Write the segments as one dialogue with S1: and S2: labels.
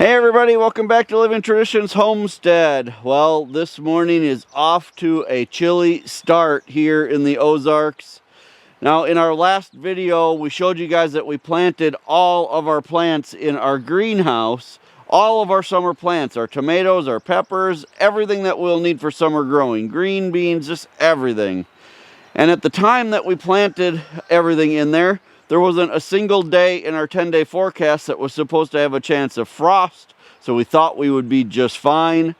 S1: Hey everybody, welcome back to Living Traditions Homestead. Well, this morning is off to a chilly start here in the Ozarks. Now, in our last video, we showed you guys that we planted all of our plants in our greenhouse. All of our summer plants, our tomatoes, our peppers, everything that we'll need for summer growing. Green beans, just everything. And at the time that we planted everything in there, there wasn't a single day in our 10-day forecast that was supposed to have a chance of frost, so we thought we would be just fine.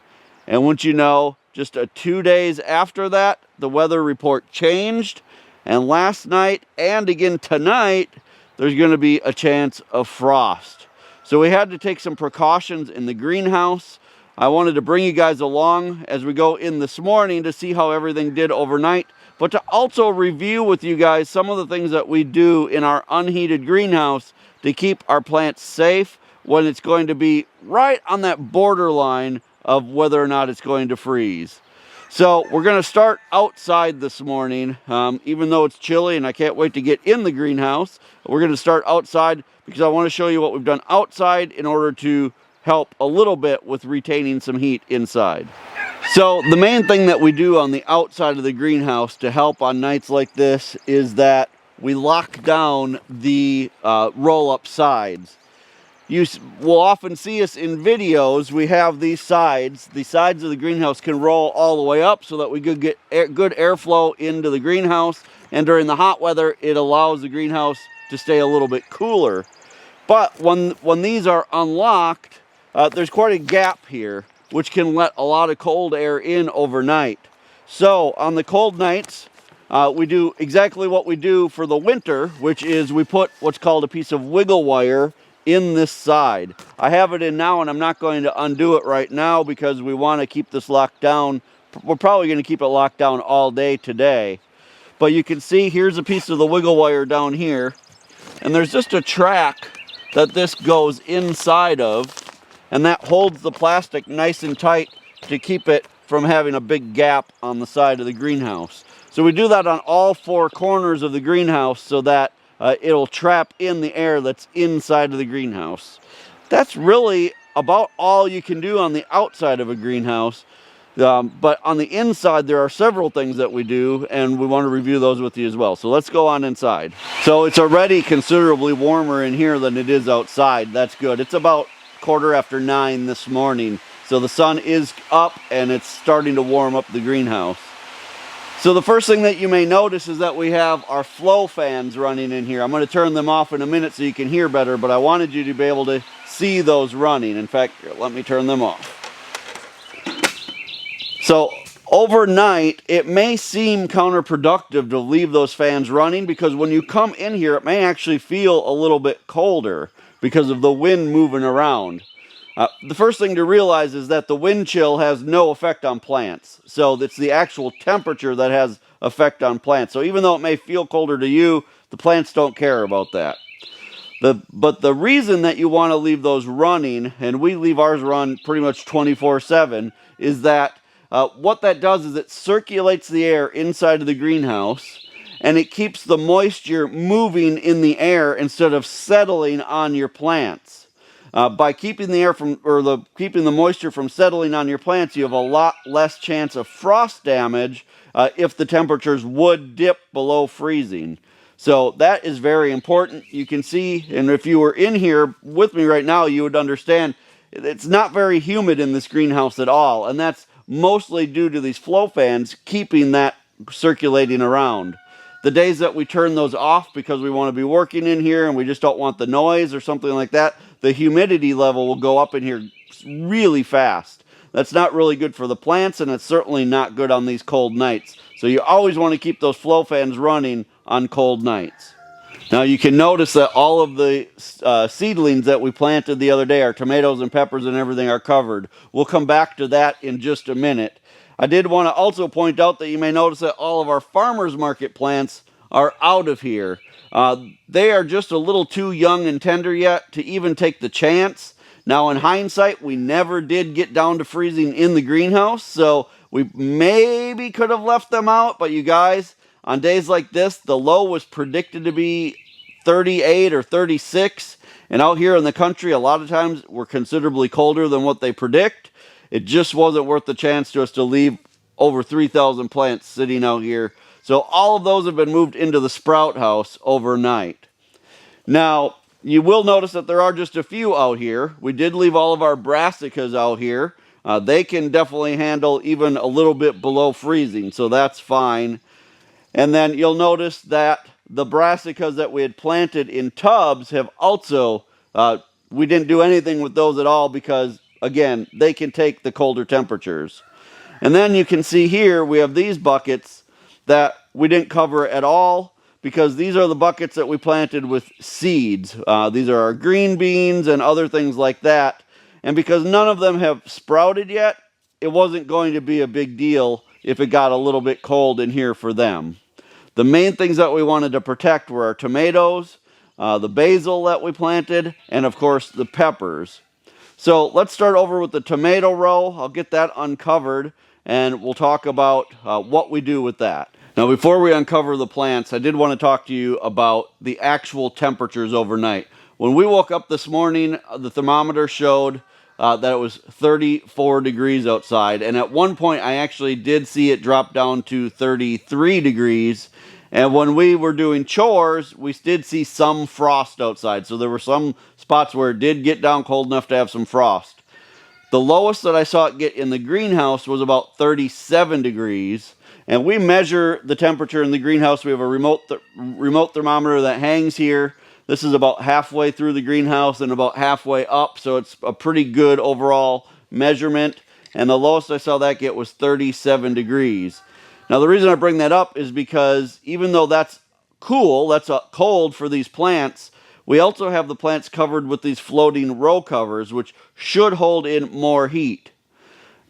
S1: And wouldn't you know, just 2 days after that, the weather report changed, and last night and again tonight, there's going to be a chance of frost. So we had to take some precautions in the greenhouse. I wanted to bring you guys along as we go in this morning to see how everything did overnight, but to also review with you guys some of the things that we do in our unheated greenhouse to keep our plants safe when it's going to be right on that borderline of whether or not it's going to freeze. So we're going to start outside this morning, even though it's chilly and I can't wait to get in the greenhouse. We're going to start outside because I want to show you what we've done outside in order to help a little bit with retaining some heat inside. So the main thing that we do on the outside of the greenhouse to help on nights like this is that we lock down the roll-up sides. You will often see us in videos. We have these sides. The sides of the greenhouse can roll all the way up so that we could get good airflow into the greenhouse. And during the hot weather, it allows the greenhouse to stay a little bit cooler. But when these are unlocked, there's quite a gap here, which can let a lot of cold air in overnight. So on the cold nights, we do exactly what we do for the winter, which is we put what's called a piece of wiggle wire in this side. I have it in now and I'm not going to undo it right now because we want to keep this locked down. We're probably going to keep it locked down all day today. But you can see here's a piece of the wiggle wire down here, and there's just a track that this goes inside of, and that holds the plastic nice and tight to keep it from having a big gap on the side of the greenhouse. So we do that on all four corners of the greenhouse so that it'll trap in the air that's inside of the greenhouse. That's really about all you can do on the outside of a greenhouse. But on the inside, there are several things that we do, and we want to review those with you as well. So let's go on inside. So it's already considerably warmer in here than it is outside. That's good. It's about 9:15 this morning. So the sun is up and it's starting to warm up the greenhouse. So the first thing that you may notice is that we have our flow fans running in here. I'm going to turn them off in a minute so you can hear better, but I wanted you to be able to see those running. In fact, here, let me turn them off. So overnight, it may seem counterproductive to leave those fans running because when you come in here, it may actually feel a little bit colder because of the wind moving around. The first thing to realize is that the wind chill has no effect on plants. So it's the actual temperature that has effect on plants. So even though it may feel colder to you, the plants don't care about that. But the reason that you want to leave those running, and we leave ours run pretty much 24/7, is that what that does is it circulates the air inside of the greenhouse, and it keeps the moisture moving in the air instead of settling on your plants. By keeping the air keeping the moisture from settling on your plants, you have a lot less chance of frost damage if the temperatures would dip below freezing. So that is very important. You can see, and if you were in here with me right now, you would understand it's not very humid in this greenhouse at all, and that's mostly due to these flow fans keeping that circulating around. The days that we turn those off because we want to be working in here and we just don't want the noise or something like that, the humidity level will go up in here really fast. That's not really good for the plants, and it's certainly not good on these cold nights. So you always want to keep those flow fans running on cold nights. Now you can notice that all of the seedlings that we planted the other day, our tomatoes and peppers and everything, are covered. We'll come back to that in just a minute. I did want to also point out that you may notice that all of our farmers market plants are out of here. They are just a little too young and tender yet to even take the chance. Now in hindsight, we never did get down to freezing in the greenhouse, so we maybe could have left them out, but you guys, on days like this, the low was predicted to be 38 or 36, And out here in the country, a lot of times we're considerably colder than what they predict. It just wasn't worth the chance to us to leave over 3,000 plants sitting out here. So all of those have been moved into the sprout house overnight. Now, you will notice that there are just a few out here. We did leave all of our brassicas out here. They can definitely handle even a little bit below freezing, so that's fine. And then you'll notice that the brassicas that we had planted in tubs have also, we didn't do anything with those at all because, again, they can take the colder temperatures. And then you can see here we have these buckets that we didn't cover at all, because these are the buckets that we planted with seeds. These are our green beans and other things like that. And because none of them have sprouted yet, it wasn't going to be a big deal if it got a little bit cold in here for them. The main things that we wanted to protect were our tomatoes, the basil that we planted, and of course the peppers. So let's start over with the tomato row. I'll get that uncovered and we'll talk about what we do with that. Now, before we uncover the plants, I did want to talk to you about the actual temperatures overnight. When we woke up this morning, the thermometer showed that it was 34 degrees outside. And at one point, I actually did see it drop down to 33 degrees. And when we were doing chores, we did see some frost outside. So there were some spots where it did get down cold enough to have some frost. The lowest that I saw it get in the greenhouse was about 37 degrees. And we measure the temperature in the greenhouse. We have a remote thermometer that hangs here. This is about halfway through the greenhouse and about halfway up, so it's a pretty good overall measurement. And the lowest I saw that get was 37 degrees. Now, the reason I bring that up is because even though that's cool, that's cold for these plants, we also have the plants covered with these floating row covers, which should hold in more heat.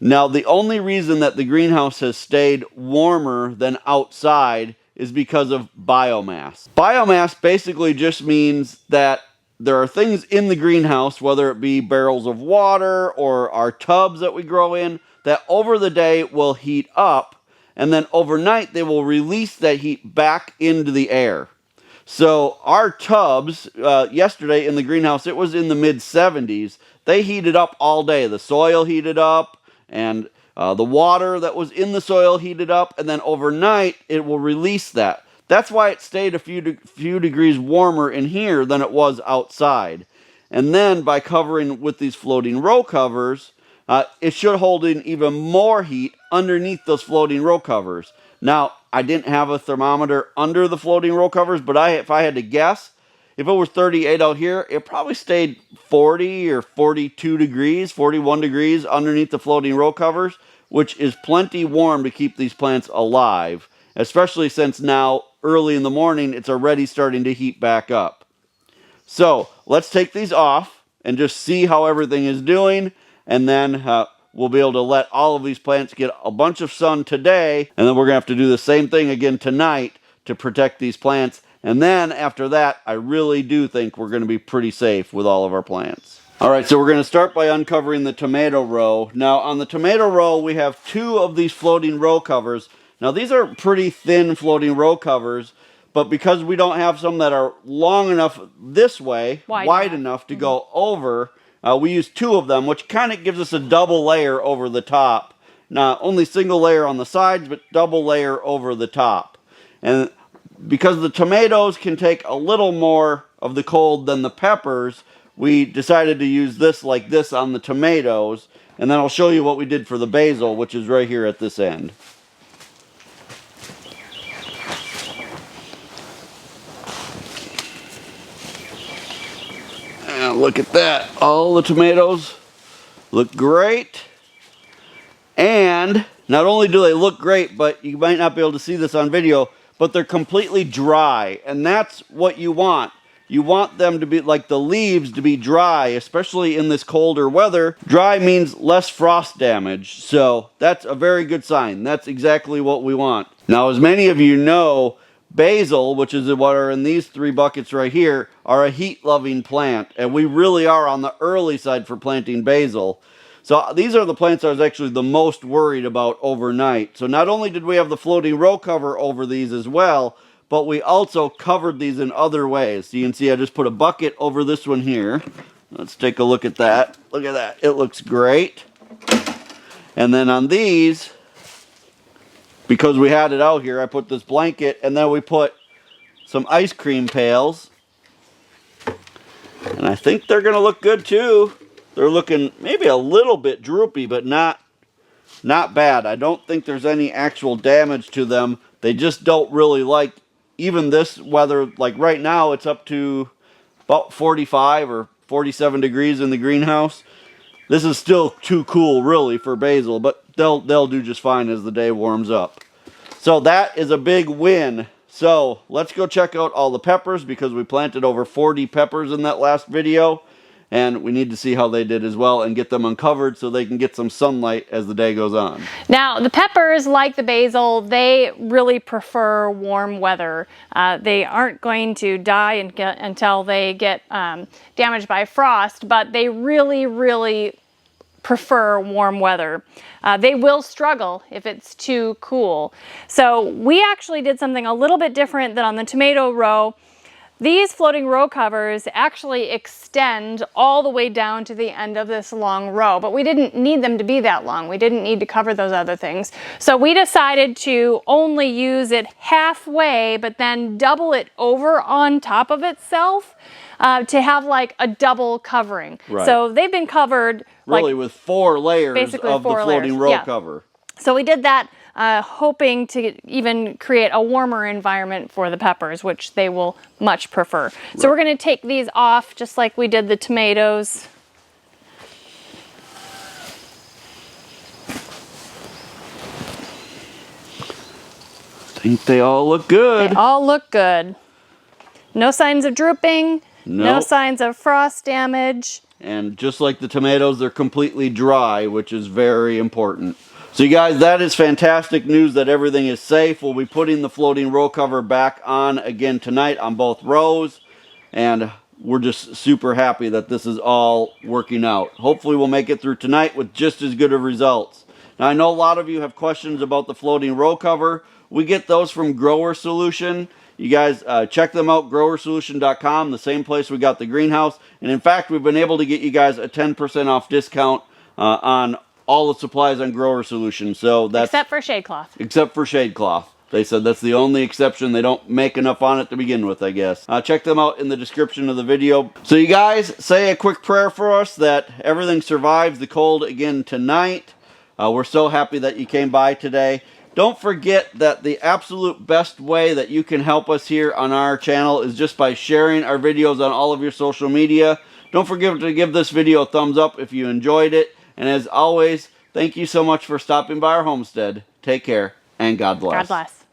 S1: Now, the only reason that the greenhouse has stayed warmer than outside is because of biomass. Biomass basically just means that there are things in the greenhouse, whether it be barrels of water or our tubs that we grow in, that over the day will heat up, and then overnight they will release that heat back into the air. So our tubs, yesterday in the greenhouse, it was in the mid-70s. They heated up all day. The soil heated up, and the water that was in the soil heated up, and then overnight it will release that. That's why it stayed a few degrees warmer in here than it was outside. And then by covering with these floating row covers, it should hold in even more heat underneath those floating row covers. Now, I didn't have a thermometer under the floating row covers, but if I had to guess, if it was 38 out here, it probably stayed 40 or 42 degrees, 41 degrees underneath the floating row covers, which is plenty warm to keep these plants alive, especially since now, early in the morning, it's already starting to heat back up. So, let's take these off and just see how everything is doing, and then we'll be able to let all of these plants get a bunch of sun today, and then we're going to have to do the same thing again tonight to protect these plants. And then after that, I really do think we're going to be pretty safe with all of our plants. All right, so we're going to start by uncovering the tomato row. Now, on the tomato row, we have two of these floating row covers. Now, these are pretty thin floating row covers, but because we don't have some that are long enough this way, wide enough to go over, we use two of them, which kind of gives us a double layer over the top. Not only single layer on the sides, but double layer over the top. And because the tomatoes can take a little more of the cold than the peppers, we decided to use this like this on the tomatoes. And then I'll show you what we did for the basil, which is right here at this end. And look at that. All the tomatoes look great. And not only do they look great, but you might not be able to see this on video, but they're completely dry, and that's what you want. You want them to be, like the leaves, to be dry, especially in this colder weather. Dry means less frost damage, so that's a very good sign. That's exactly what we want. Now, as many of you know, basil, which is what are in these three buckets right here, are a heat-loving plant, and we really are on the early side for planting basil. So these are the plants I was actually the most worried about overnight. So not only did we have the floating row cover over these as well, but we also covered these in other ways. So you can see I just put a bucket over this one here. Let's take a look at that. Look at that. It looks great. And then on these, because we had it out here, I put this blanket, and then we put some ice cream pails. And I think they're going to look good too. They're looking maybe a little bit droopy, but not bad. I don't think there's any actual damage to them. They just don't really like even this weather. Like right now, it's up to about 45 or 47 degrees in the greenhouse. This is still too cool, really, for basil, but they'll do just fine as the day warms up. So that is a big win. So let's go check out all the peppers, because we planted over 40 peppers in that last video. And we need to see how they did as well and get them uncovered so they can get some sunlight as the day goes on.
S2: Now, the peppers, like the basil, they really prefer warm weather. They aren't going to die until they get damaged by frost, but they really, really prefer warm weather. They will struggle if it's too cool. So we actually did something a little bit different than on the tomato row. These floating row covers actually extend all the way down to the end of this long row, but we didn't need them to be that long. We didn't need to cover those other things. So we decided to only use it halfway, but then double it over on top of itself to have like a double covering.
S1: Right.
S2: So they've been covered
S1: really with 4 layers
S2: basically
S1: of the floating row cover.
S2: So we did that hoping to even create a warmer environment for the peppers, which they will much prefer. So we're going to take these off just like we did the tomatoes.
S1: I think they all look good.
S2: They all look good. No signs of drooping, no signs of frost damage.
S1: And just like the tomatoes, they're completely dry, which is very important. So you guys, that is fantastic news that everything is safe. We'll be putting the floating row cover back on again tonight on both rows. And we're just super happy that this is all working out. Hopefully we'll make it through tonight with just as good of results. Now I know a lot of you have questions about the floating row cover. We get those from Grower Solution. You guys check them out, growersolution.com, the same place we got the greenhouse. And in fact, we've been able to get you guys a 10% off discount on all the supplies on Grower Solution. So that's
S2: except for shade cloth.
S1: Except for shade cloth. They said that's the only exception. They don't make enough on it to begin with, I guess. Check them out in the description of the video. So you guys, say a quick prayer for us that everything survives the cold again tonight. We're so happy that you came by today. Don't forget that the absolute best way that you can help us here on our channel is just by sharing our videos on all of your social media. Don't forget to give this video a thumbs up if you enjoyed it. And as always, thank you so much for stopping by our homestead. Take care, and God bless.
S2: God bless.